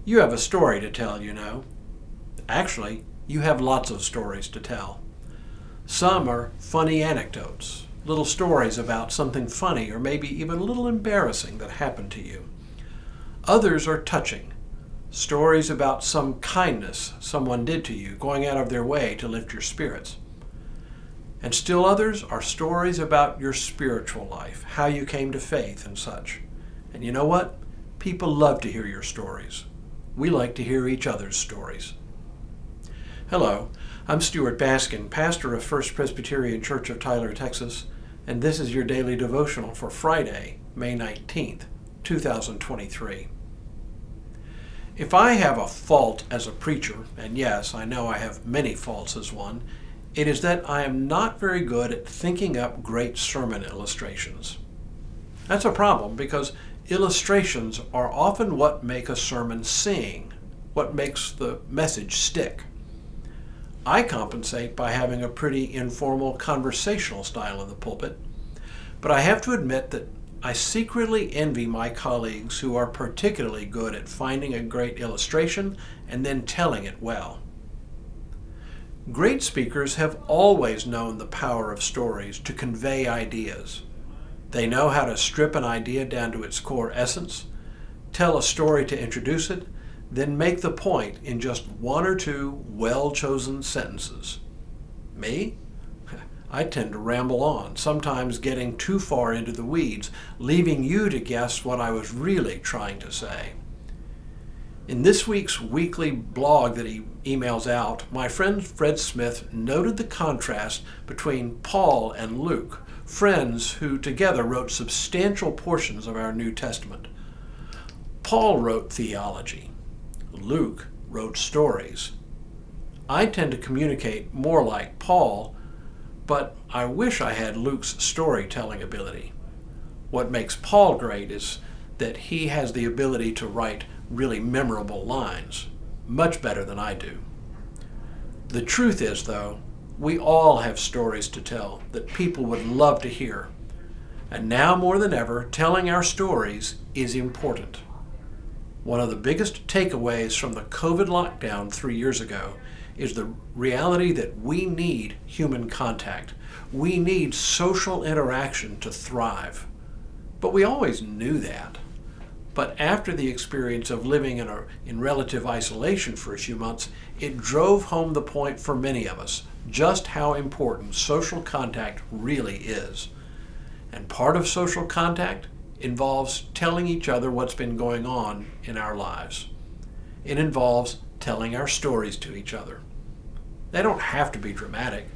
You have a story to tell, you know. Actually, you have lots of stories to tell. Some are funny anecdotes, little stories about something funny or maybe even a little embarrassing that happened to you. Others are touching, stories about some kindness someone did to you, going out of their way to lift your spirits. And still others are stories about your spiritual life, how you came to faith and such. And you know what? People love to hear your stories. We like to hear each other's stories. Hello, I'm Stuart Baskin, pastor of First Presbyterian Church of Tyler, Texas, and this is your daily devotional for Friday, May 19th, 2023. If I have a fault as a preacher, and yes, I know I have many faults as one, it is that I am not very good at thinking up great sermon illustrations. That's a problem because illustrations are often what make a sermon sing, what makes the message stick. I compensate by having a pretty informal conversational style in the pulpit, but I have to admit that I secretly envy my colleagues who are particularly good at finding a great illustration and then telling it well. Great speakers have always known the power of stories to convey ideas. They know how to strip an idea down to its core essence, tell a story to introduce it, then make the point in just one or two well-chosen sentences. Me? I tend to ramble on, sometimes getting too far into the weeds, leaving you to guess what I was really trying to say. In this week's weekly blog that he emails out, my friend Fred Smith noted the contrast between Paul and Luke, friends who together wrote substantial portions of our New Testament. Paul wrote theology. Luke wrote stories. I tend to communicate more like Paul, but I wish I had Luke's storytelling ability. What makes Paul great is that he has the ability to write really memorable lines, much better than I do. The truth is, though, we all have stories to tell that people would love to hear. And now more than ever, telling our stories is important. One of the biggest takeaways from the COVID lockdown 3 years ago is the reality that we need human contact. We need social interaction to thrive. But we always knew that. But after the experience of living in relative isolation for a few months, it drove home the point for many of us just how important social contact really is. And part of social contact involves telling each other what's been going on in our lives. It involves telling our stories to each other. They don't have to be dramatic.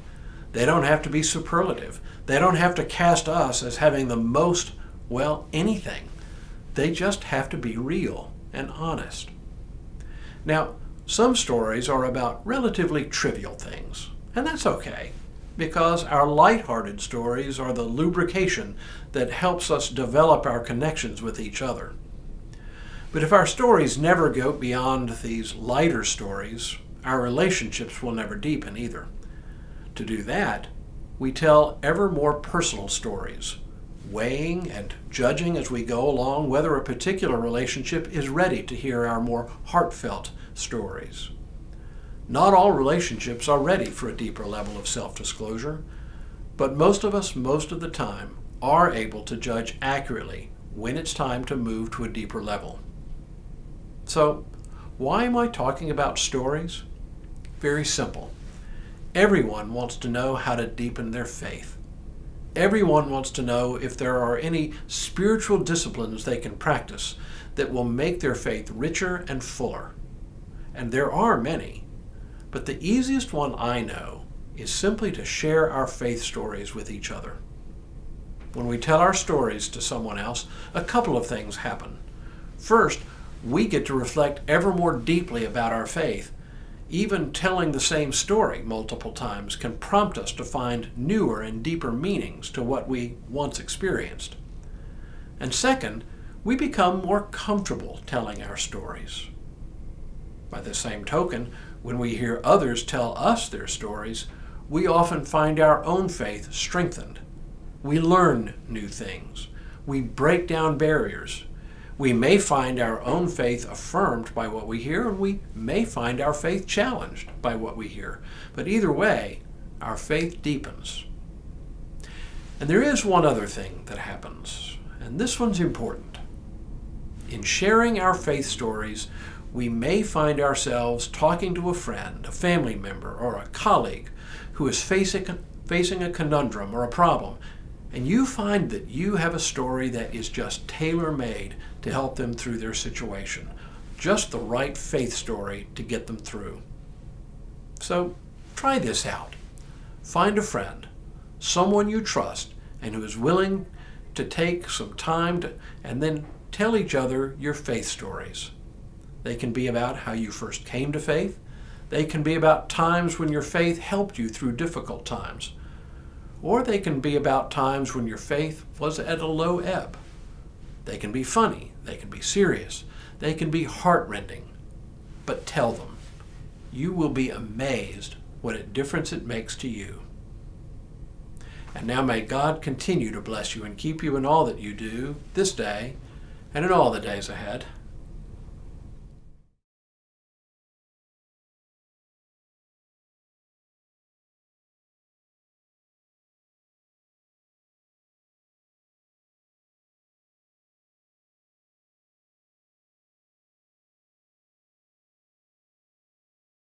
They don't have to be superlative. They don't have to cast us as having the most, anything. They just have to be real and honest. Now, some stories are about relatively trivial things, and that's okay, because our lighthearted stories are the lubrication that helps us develop our connections with each other. But if our stories never go beyond these lighter stories, our relationships will never deepen either. To do that, we tell ever more personal stories, weighing and judging as we go along whether a particular relationship is ready to hear our more heartfelt stories. Not all relationships are ready for a deeper level of self-disclosure, but most of us, most of the time, are able to judge accurately when it's time to move to a deeper level. So, why am I talking about stories? Very simple. Everyone wants to know how to deepen their faith. Everyone wants to know if there are any spiritual disciplines they can practice that will make their faith richer and fuller. And there are many. But the easiest one I know is simply to share our faith stories with each other. When we tell our stories to someone else, a couple of things happen. First, we get to reflect ever more deeply about our faith. Even telling the same story multiple times can prompt us to find newer and deeper meanings to what we once experienced. And second, we become more comfortable telling our stories. By the same token, when we hear others tell us their stories, we often find our own faith strengthened. We learn new things. We break down barriers. We may find our own faith affirmed by what we hear, and we may find our faith challenged by what we hear. But either way, our faith deepens. And there is one other thing that happens, and this one's important. In sharing our faith stories, we may find ourselves talking to a friend, a family member, or a colleague who is facing a conundrum or a problem, and you find that you have a story that is just tailor-made to help them through their situation. Just the right faith story to get them through. So try this out. Find a friend, someone you trust, and who is willing to take some time and then tell each other your faith stories. They can be about how you first came to faith. They can be about times when your faith helped you through difficult times. Or they can be about times when your faith was at a low ebb. They can be funny. They can be serious. They can be heartrending. But tell them. You will be amazed what a difference it makes to you. And now may God continue to bless you and keep you in all that you do this day and in all the days ahead.